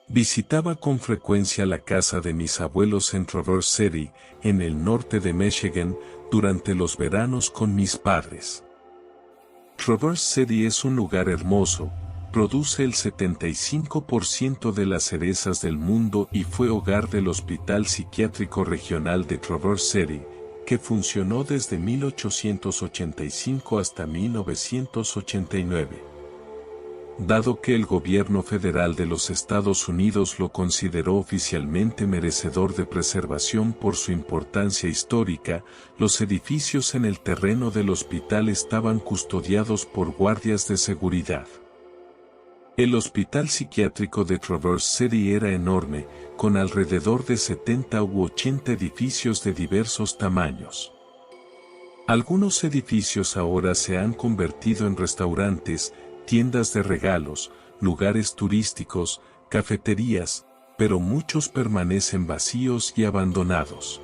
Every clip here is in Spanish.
Visitaba con frecuencia la casa de mis abuelos en Traverse City, en el norte de Michigan, durante los veranos con mis padres. Traverse City es un lugar hermoso, produce el 75% de las cerezas del mundo y fue hogar del Hospital Psiquiátrico Regional de Traverse City, que funcionó desde 1885 hasta 1989. Dado que el gobierno federal de los Estados Unidos lo consideró oficialmente merecedor de preservación por su importancia histórica, los edificios en el terreno del hospital estaban custodiados por guardias de seguridad. El hospital psiquiátrico de Traverse City era enorme, con alrededor de 70 u 80 edificios de diversos tamaños. Algunos edificios ahora se han convertido en restaurantes, tiendas de regalos, lugares turísticos, cafeterías, pero muchos permanecen vacíos y abandonados.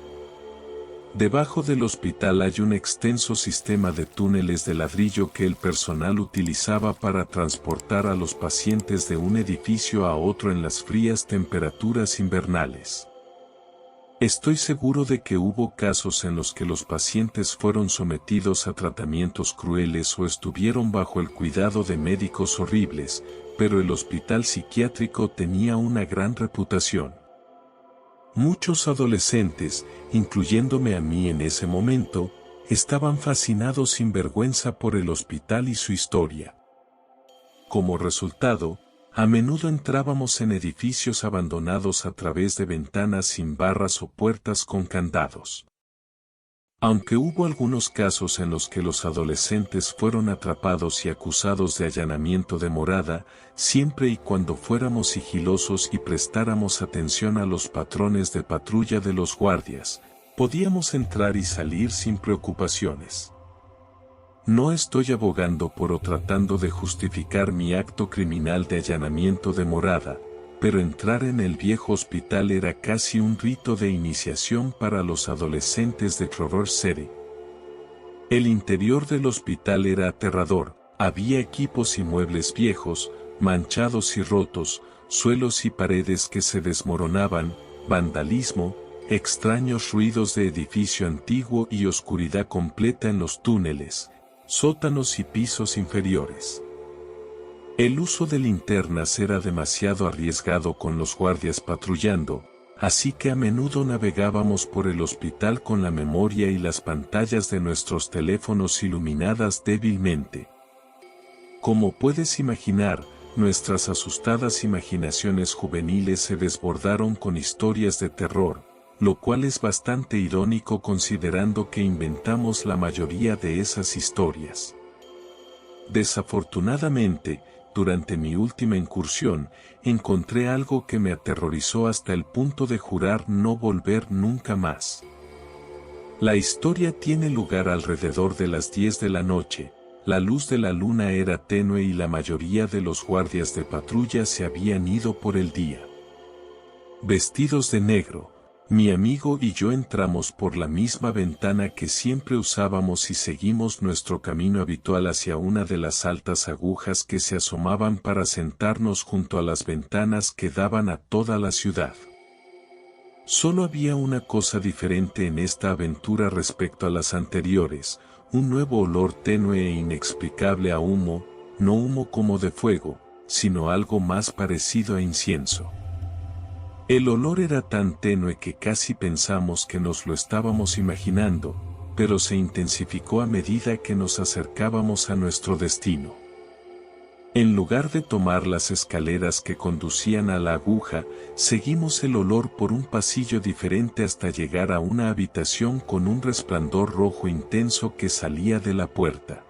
Debajo del hospital hay un extenso sistema de túneles de ladrillo que el personal utilizaba para transportar a los pacientes de un edificio a otro en las frías temperaturas invernales. Estoy seguro de que hubo casos en los que los pacientes fueron sometidos a tratamientos crueles o estuvieron bajo el cuidado de médicos horribles, pero el hospital psiquiátrico tenía una gran reputación. Muchos adolescentes, incluyéndome a mí en ese momento, estaban fascinados sin vergüenza por el hospital y su historia. Como resultado, a menudo entrábamos en edificios abandonados a través de ventanas sin barras o puertas con candados. Aunque hubo algunos casos en los que los adolescentes fueron atrapados y acusados de allanamiento de morada, siempre y cuando fuéramos sigilosos y prestáramos atención a los patrones de patrulla de los guardias, podíamos entrar y salir sin preocupaciones. No estoy abogando por o tratando de justificar mi acto criminal de allanamiento de morada, pero entrar en el viejo hospital era casi un rito de iniciación para los adolescentes de Traverse City. El interior del hospital era aterrador, había equipos y muebles viejos, manchados y rotos, suelos y paredes que se desmoronaban, vandalismo, extraños ruidos de edificio antiguo y oscuridad completa en los túneles, sótanos y pisos inferiores. El uso de linternas era demasiado arriesgado con los guardias patrullando, así que a menudo navegábamos por el hospital con la memoria y las pantallas de nuestros teléfonos iluminadas débilmente. Como puedes imaginar, nuestras asustadas imaginaciones juveniles se desbordaron con historias de terror, lo cual es bastante irónico considerando que inventamos la mayoría de esas historias. Desafortunadamente, durante mi última incursión, encontré algo que me aterrorizó hasta el punto de jurar no volver nunca más. La historia tiene lugar alrededor de las 10 de la noche, la luz de la luna era tenue y la mayoría de los guardias de patrulla se habían ido por el día. Vestidos de negro, mi amigo y yo entramos por la misma ventana que siempre usábamos y seguimos nuestro camino habitual hacia una de las altas agujas que se asomaban para sentarnos junto a las ventanas que daban a toda la ciudad. Solo había una cosa diferente en esta aventura respecto a las anteriores, un nuevo olor tenue e inexplicable a humo, no humo como de fuego, sino algo más parecido a incienso. El olor era tan tenue que casi pensamos que nos lo estábamos imaginando, pero se intensificó a medida que nos acercábamos a nuestro destino. En lugar de tomar las escaleras que conducían a la aguja, seguimos el olor por un pasillo diferente hasta llegar a una habitación con un resplandor rojo intenso que salía de la puerta.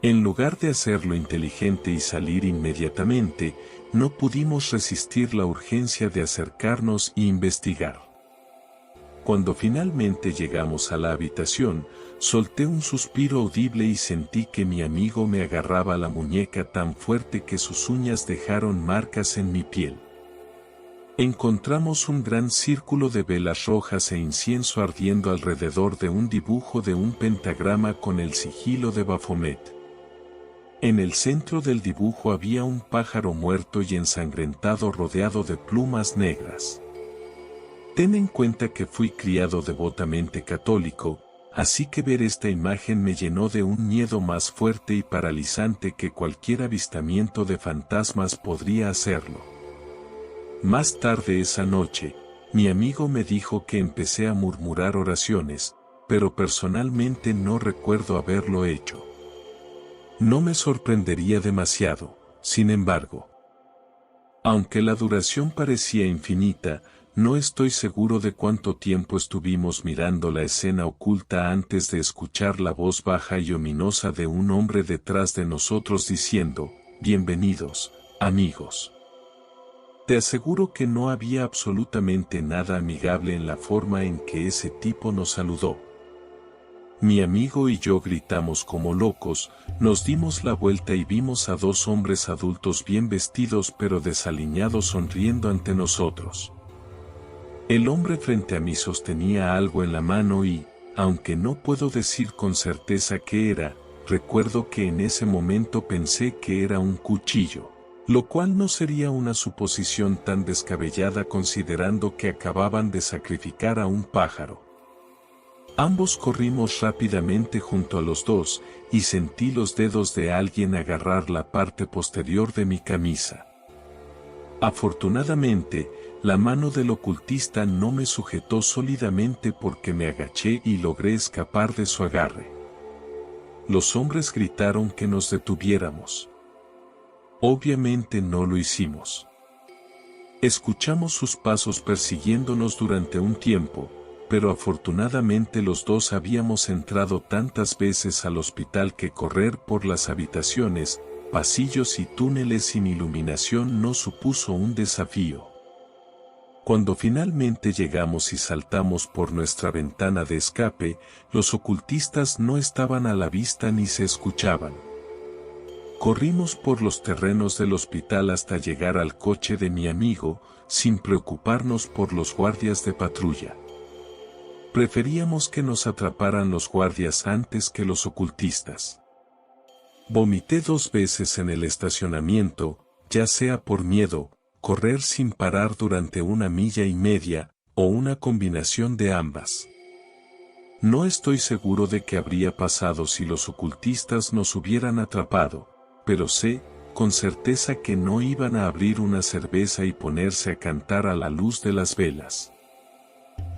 En lugar de hacerlo inteligente y salir inmediatamente, no pudimos resistir la urgencia de acercarnos e investigar. Cuando finalmente llegamos a la habitación, solté un suspiro audible y sentí que mi amigo me agarraba la muñeca tan fuerte que sus uñas dejaron marcas en mi piel. Encontramos un gran círculo de velas rojas e incienso ardiendo alrededor de un dibujo de un pentagrama con el sigilo de Baphomet. En el centro del dibujo había un pájaro muerto y ensangrentado rodeado de plumas negras. Ten en cuenta que fui criado devotamente católico, así que ver esta imagen me llenó de un miedo más fuerte y paralizante que cualquier avistamiento de fantasmas podría hacerlo. Más tarde esa noche, mi amigo me dijo que empecé a murmurar oraciones, pero personalmente no recuerdo haberlo hecho. No me sorprendería demasiado, sin embargo. Aunque la duración parecía infinita, no estoy seguro de cuánto tiempo estuvimos mirando la escena oculta antes de escuchar la voz baja y ominosa de un hombre detrás de nosotros diciendo, «Bienvenidos, amigos». Te aseguro que no había absolutamente nada amigable en la forma en que ese tipo nos saludó. Mi amigo y yo gritamos como locos, nos dimos la vuelta y vimos a dos hombres adultos bien vestidos pero desaliñados sonriendo ante nosotros. El hombre frente a mí sostenía algo en la mano y, aunque no puedo decir con certeza qué era, recuerdo que en ese momento pensé que era un cuchillo, lo cual no sería una suposición tan descabellada considerando que acababan de sacrificar a un pájaro. Ambos corrimos rápidamente junto a los dos, y sentí los dedos de alguien agarrar la parte posterior de mi camisa. Afortunadamente, la mano del ocultista no me sujetó sólidamente porque me agaché y logré escapar de su agarre. Los hombres gritaron que nos detuviéramos. Obviamente no lo hicimos. Escuchamos sus pasos persiguiéndonos durante un tiempo, pero afortunadamente los dos habíamos entrado tantas veces al hospital que correr por las habitaciones, pasillos y túneles sin iluminación no supuso un desafío. Cuando finalmente llegamos y saltamos por nuestra ventana de escape, los ocultistas no estaban a la vista ni se escuchaban. Corrimos por los terrenos del hospital hasta llegar al coche de mi amigo, sin preocuparnos por los guardias de patrulla. Preferíamos que nos atraparan los guardias antes que los ocultistas. Vomité 2 veces en el estacionamiento, ya sea por miedo, correr sin parar durante 1,5 millas, o una combinación de ambas. No estoy seguro de qué habría pasado si los ocultistas nos hubieran atrapado, pero sé, con certeza que no iban a abrir una cerveza y ponerse a cantar a la luz de las velas.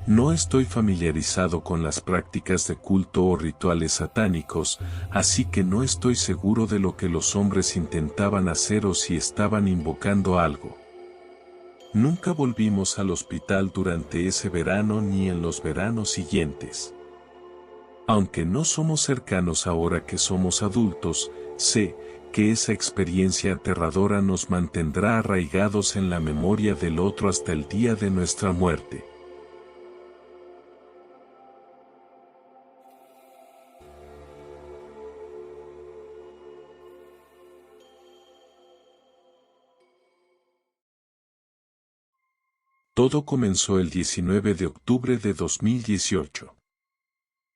No estoy familiarizado con las prácticas de culto o rituales satánicos, así que no estoy seguro de lo que los hombres intentaban hacer o si estaban invocando algo. Nunca volvimos al hospital durante ese verano ni en los veranos siguientes. Aunque no somos cercanos ahora que somos adultos, sé que esa experiencia aterradora nos mantendrá arraigados en la memoria del otro hasta el día de nuestra muerte. Todo comenzó el 19 de octubre de 2018.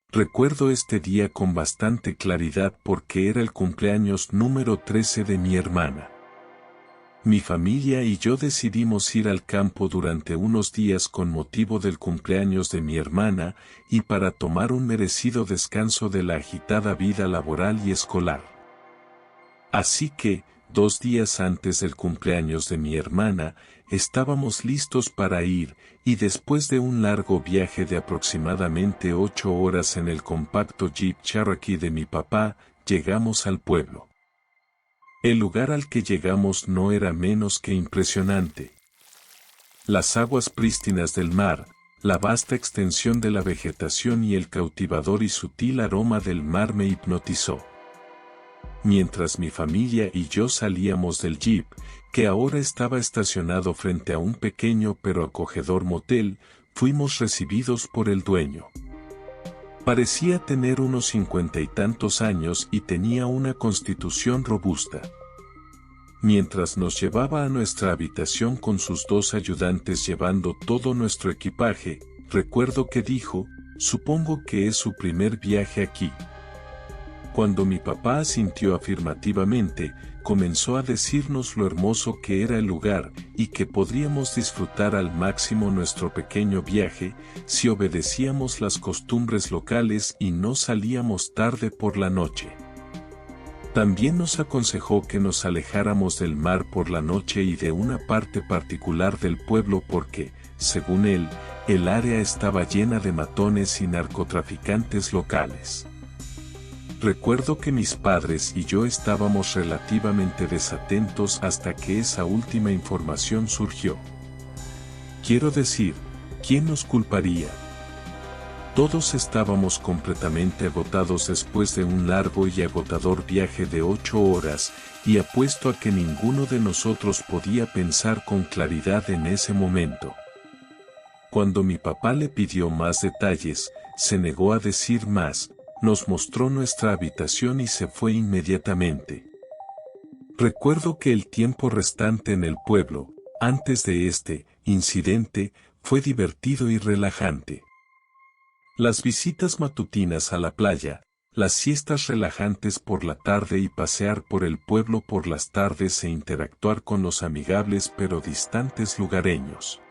Recuerdo este día con bastante claridad porque era el cumpleaños número 13 de mi hermana. Mi familia y yo decidimos ir al campo durante unos días con motivo del cumpleaños de mi hermana y para tomar un merecido descanso de la agitada vida laboral y escolar. Así que, 2 días antes del cumpleaños de mi hermana, estábamos listos para ir, y después de un largo viaje de aproximadamente 8 horas en el compacto Jeep Cherokee de mi papá, llegamos al pueblo. El lugar al que llegamos no era menos que impresionante. Las aguas prístinas del mar, la vasta extensión de la vegetación y el cautivador y sutil aroma del mar me hipnotizó. Mientras mi familia y yo salíamos del Jeep, que ahora estaba estacionado frente a un pequeño pero acogedor motel, fuimos recibidos por el dueño. Parecía tener unos 50 y tantos años y tenía una constitución robusta. Mientras nos llevaba a nuestra habitación con sus 2 ayudantes llevando todo nuestro equipaje, recuerdo que dijo, «Supongo que es su primer viaje aquí». Cuando mi papá asintió afirmativamente, comenzó a decirnos lo hermoso que era el lugar y que podríamos disfrutar al máximo nuestro pequeño viaje si obedecíamos las costumbres locales y no salíamos tarde por la noche. También nos aconsejó que nos alejáramos del mar por la noche y de una parte particular del pueblo porque, según él, el área estaba llena de matones y narcotraficantes locales. Recuerdo que mis padres y yo estábamos relativamente desatentos hasta que esa última información surgió. Quiero decir, ¿quién nos culparía? Todos estábamos completamente agotados después de un largo y agotador viaje de 8 horas, y apuesto a que ninguno de nosotros podía pensar con claridad en ese momento. Cuando mi papá le pidió más detalles, se negó a decir más, nos mostró nuestra habitación y se fue inmediatamente. Recuerdo que el tiempo restante en el pueblo, antes de este incidente, fue divertido y relajante. Las visitas matutinas a la playa, las siestas relajantes por la tarde y pasear por el pueblo por las tardes e interactuar con los amigables pero distantes lugareños.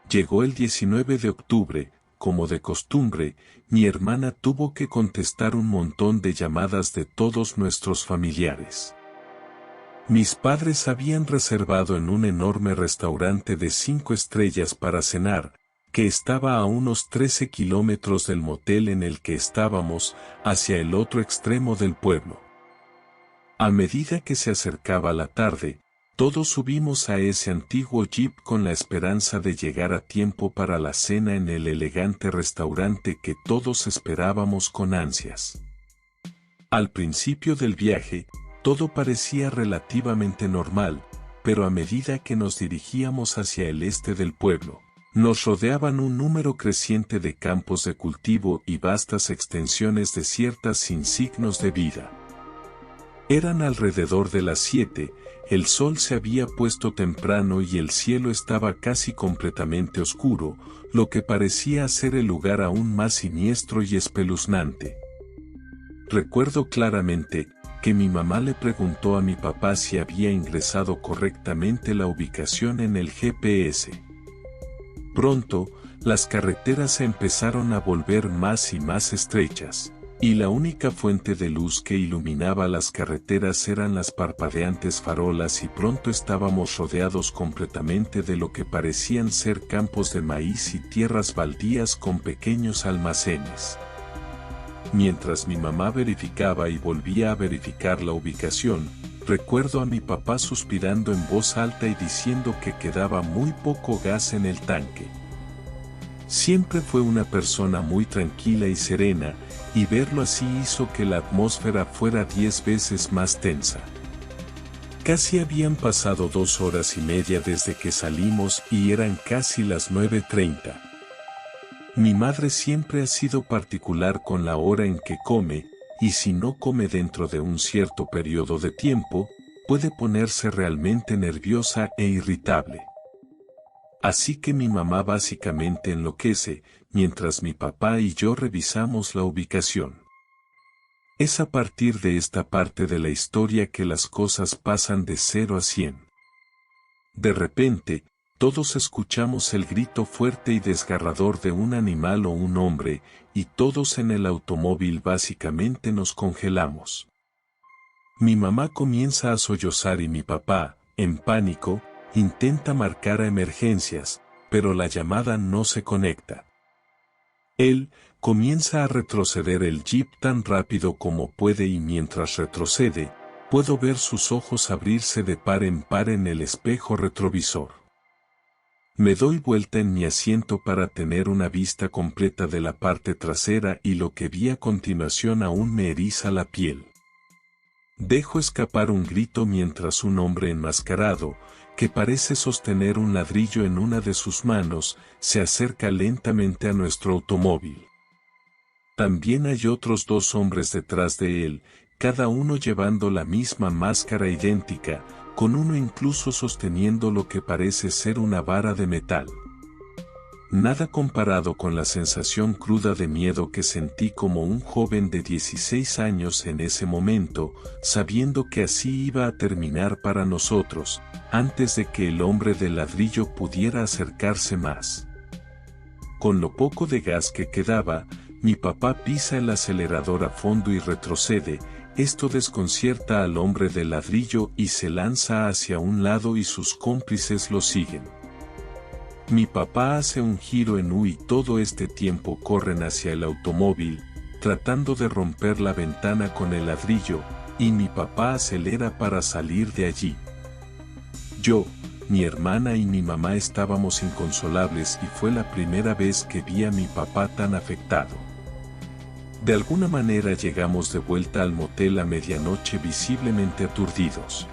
Llegó el 19 de octubre, como de costumbre, mi hermana tuvo que contestar un montón de llamadas de todos nuestros familiares. Mis padres habían reservado en un enorme restaurante de 5 estrellas para cenar, que estaba a unos 13 kilómetros del motel en el que estábamos, hacia el otro extremo del pueblo. A medida que se acercaba la tarde, todos subimos a ese antiguo jeep con la esperanza de llegar a tiempo para la cena en el elegante restaurante que todos esperábamos con ansias. Al principio del viaje, todo parecía relativamente normal, pero a medida que nos dirigíamos hacia el este del pueblo, nos rodeaban un número creciente de campos de cultivo y vastas extensiones desiertas sin signos de vida. Eran alrededor de las 7, el sol se había puesto temprano y el cielo estaba casi completamente oscuro, lo que parecía hacer el lugar aún más siniestro y espeluznante. Recuerdo claramente que mi mamá le preguntó a mi papá si había ingresado correctamente la ubicación en el GPS. Pronto, las carreteras se empezaron a volver más y más estrechas, y la única fuente de luz que iluminaba las carreteras eran las parpadeantes farolas y pronto estábamos rodeados completamente de lo que parecían ser campos de maíz y tierras baldías con pequeños almacenes. Mientras mi mamá verificaba y volvía a verificar la ubicación, recuerdo a mi papá suspirando en voz alta y diciendo que quedaba muy poco gas en el tanque. Siempre fue una persona muy tranquila y serena, y verlo así hizo que la atmósfera fuera 10 veces más tensa. Casi habían pasado 2 horas y media desde que salimos y eran casi las 9:30. Mi madre siempre ha sido particular con la hora en que come, y si no come dentro de un cierto periodo de tiempo, puede ponerse realmente nerviosa e irritable. Así que mi mamá básicamente enloquece, mientras mi papá y yo revisamos la ubicación. Es a partir de esta parte de la historia que las cosas pasan de 0 a 100. De repente, todos escuchamos el grito fuerte y desgarrador de un animal o un hombre, y todos en el automóvil básicamente nos congelamos. Mi mamá comienza a sollozar y mi papá, en pánico, intenta marcar a emergencias, pero la llamada no se conecta. Él comienza a retroceder el jeep tan rápido como puede y mientras retrocede, puedo ver sus ojos abrirse de par en el espejo retrovisor. Me doy vuelta en mi asiento para tener una vista completa de la parte trasera y lo que vi a continuación aún me eriza la piel. Dejo escapar un grito mientras un hombre enmascarado, que parece sostener un ladrillo en una de sus manos, se acerca lentamente a nuestro automóvil. También hay otros 2 hombres detrás de él, cada uno llevando la misma máscara idéntica, con uno incluso sosteniendo lo que parece ser una vara de metal. Nada comparado con la sensación cruda de miedo que sentí como un joven de 16 años en ese momento, sabiendo que así iba a terminar para nosotros, antes de que el hombre de ladrillo pudiera acercarse más. Con lo poco de gas que quedaba, mi papá pisa el acelerador a fondo y retrocede. Esto desconcierta al hombre de ladrillo y se lanza hacia un lado y sus cómplices lo siguen. Mi papá hace un giro en U y todo este tiempo corren hacia el automóvil, tratando de romper la ventana con el ladrillo, y mi papá acelera para salir de allí. Yo, mi hermana y mi mamá estábamos inconsolables y fue la primera vez que vi a mi papá tan afectado. De alguna manera llegamos de vuelta al motel a medianoche visiblemente aturdidos.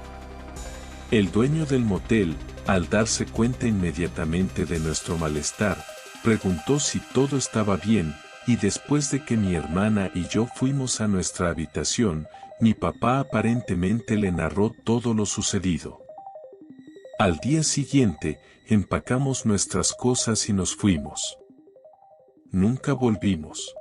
El dueño del motel, al darse cuenta inmediatamente de nuestro malestar, preguntó si todo estaba bien, y después de que mi hermana y yo fuimos a nuestra habitación, mi papá aparentemente le narró todo lo sucedido. Al día siguiente, empacamos nuestras cosas y nos fuimos. Nunca volvimos.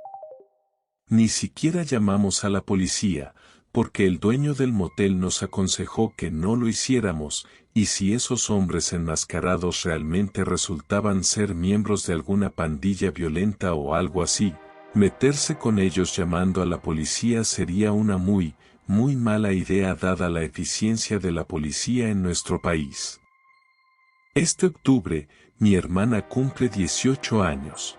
Ni siquiera llamamos a la policía, porque el dueño del motel nos aconsejó que no lo hiciéramos, y si esos hombres enmascarados realmente resultaban ser miembros de alguna pandilla violenta o algo así, meterse con ellos llamando a la policía sería una muy mala idea dada la eficiencia de la policía en nuestro país. Este octubre, mi hermana cumple 18 años.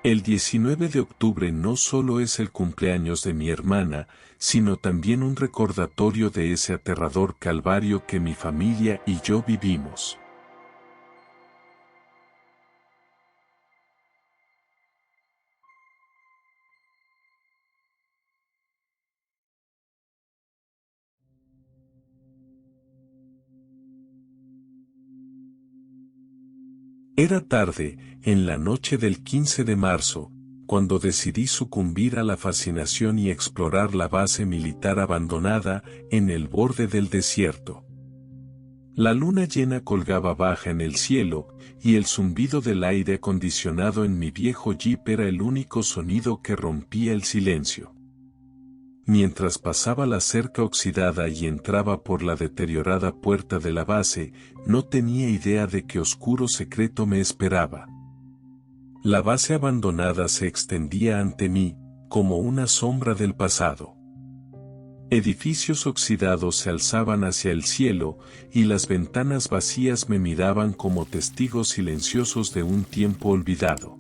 El 19 de octubre no solo es el cumpleaños de mi hermana, sino también un recordatorio de ese aterrador calvario que mi familia y yo vivimos. Era tarde, en la noche del 15 de marzo, cuando decidí sucumbir a la fascinación y explorar la base militar abandonada en el borde del desierto. La luna llena colgaba baja en el cielo, y el zumbido del aire acondicionado en mi viejo Jeep era el único sonido que rompía el silencio. Mientras pasaba la cerca oxidada y entraba por la deteriorada puerta de la base, no tenía idea de qué oscuro secreto me esperaba. La base abandonada se extendía ante mí, como una sombra del pasado. Edificios oxidados se alzaban hacia el cielo, y las ventanas vacías me miraban como testigos silenciosos de un tiempo olvidado.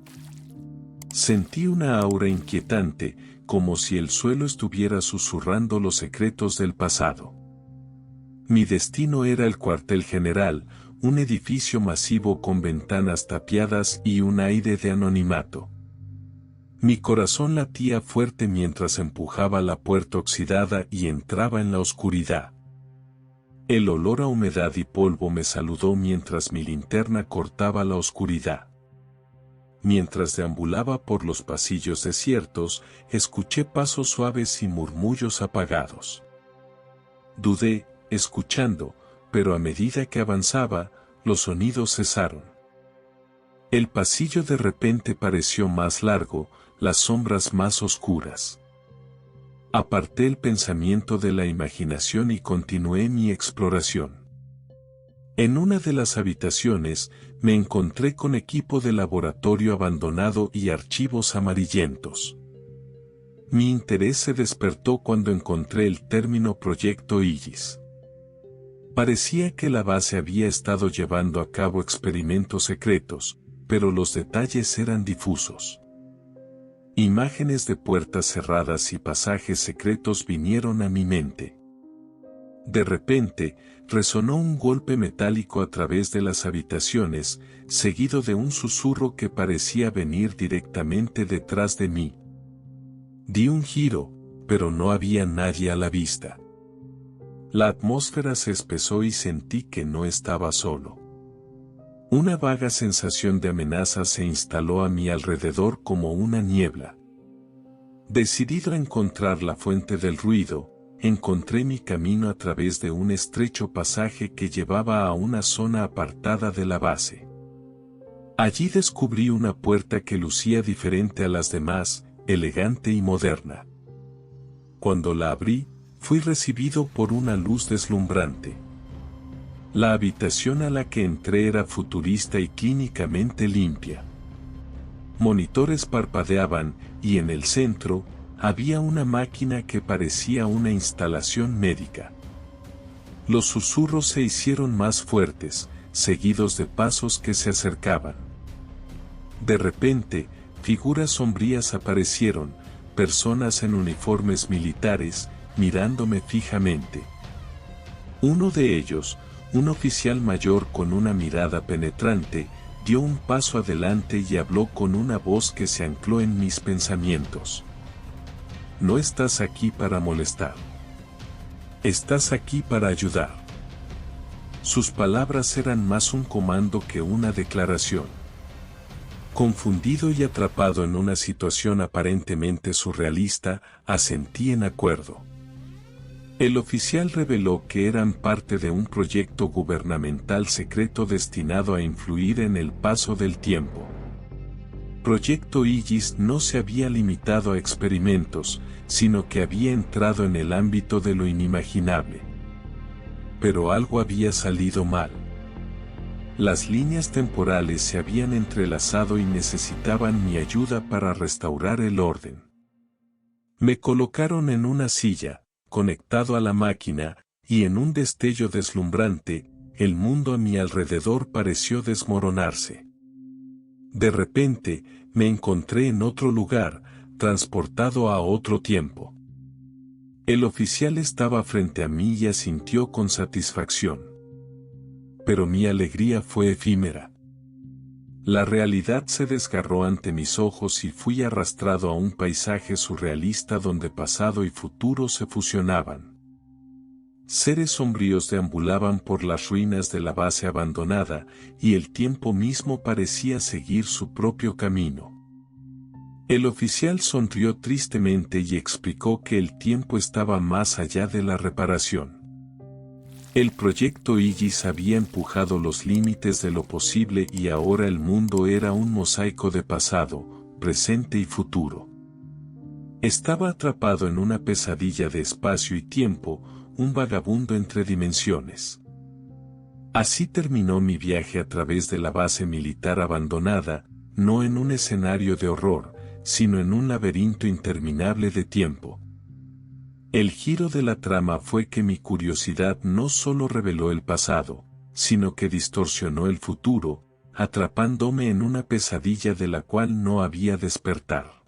Sentí una aura inquietante, como si el suelo estuviera susurrando los secretos del pasado. Mi destino era el cuartel general, un edificio masivo con ventanas tapiadas y un aire de anonimato. Mi corazón latía fuerte mientras empujaba la puerta oxidada y entraba en la oscuridad. El olor a humedad y polvo me saludó mientras mi linterna cortaba la oscuridad. Mientras deambulaba por los pasillos desiertos, escuché pasos suaves y murmullos apagados. Dudé, escuchando, pero a medida que avanzaba, los sonidos cesaron. El pasillo de repente pareció más largo, las sombras más oscuras. Aparté el pensamiento de la imaginación y continué mi exploración. En una de las habitaciones, me encontré con equipo de laboratorio abandonado y archivos amarillentos. Mi interés se despertó cuando encontré el término Proyecto Iris. Parecía que la base había estado llevando a cabo experimentos secretos, pero los detalles eran difusos. Imágenes de puertas cerradas y pasajes secretos vinieron a mi mente. De repente, resonó un golpe metálico a través de las habitaciones, seguido de un susurro que parecía venir directamente detrás de mí. Di un giro, pero no había nadie a la vista. La atmósfera se espesó y sentí que no estaba solo. Una vaga sensación de amenaza se instaló a mi alrededor como una niebla. Decidido a encontrar la fuente del ruido, encontré mi camino a través de un estrecho pasaje que llevaba a una zona apartada de la base. Allí descubrí una puerta que lucía diferente a las demás, elegante y moderna. Cuando la abrí, fui recibido por una luz deslumbrante. La habitación a la que entré era futurista y clínicamente limpia. Monitores parpadeaban, y en el centro, había una máquina que parecía una instalación médica. Los susurros se hicieron más fuertes, seguidos de pasos que se acercaban. De repente, figuras sombrías aparecieron, personas en uniformes militares, mirándome fijamente. Uno de ellos, un oficial mayor con una mirada penetrante, dio un paso adelante y habló con una voz que se ancló en mis pensamientos. No estás aquí para molestar. Estás aquí para ayudar. Sus palabras eran más un comando que una declaración. Confundido y atrapado en una situación aparentemente surrealista, asentí en acuerdo. El oficial reveló que eran parte de un proyecto gubernamental secreto destinado a influir en el paso del tiempo. Proyecto Aegis no se había limitado a experimentos, sino que había entrado en el ámbito de lo inimaginable. Pero algo había salido mal. Las líneas temporales se habían entrelazado y necesitaban mi ayuda para restaurar el orden. Me colocaron en una silla, conectado a la máquina, y en un destello deslumbrante, el mundo a mi alrededor pareció desmoronarse. De repente, me encontré en otro lugar, transportado a otro tiempo. El oficial estaba frente a mí y asintió con satisfacción. Pero mi alegría fue efímera. La realidad se desgarró ante mis ojos y fui arrastrado a un paisaje surrealista donde pasado y futuro se fusionaban. Seres sombríos deambulaban por las ruinas de la base abandonada, y el tiempo mismo parecía seguir su propio camino. El oficial sonrió tristemente y explicó que el tiempo estaba más allá de la reparación. El proyecto Aegis había empujado los límites de lo posible y ahora el mundo era un mosaico de pasado, presente y futuro. Estaba atrapado en una pesadilla de espacio y tiempo, un vagabundo entre dimensiones. Así terminó mi viaje a través de la base militar abandonada, no en un escenario de horror, sino en un laberinto interminable de tiempo. El giro de la trama fue que mi curiosidad no solo reveló el pasado, sino que distorsionó el futuro, atrapándome en una pesadilla de la cual no había despertar.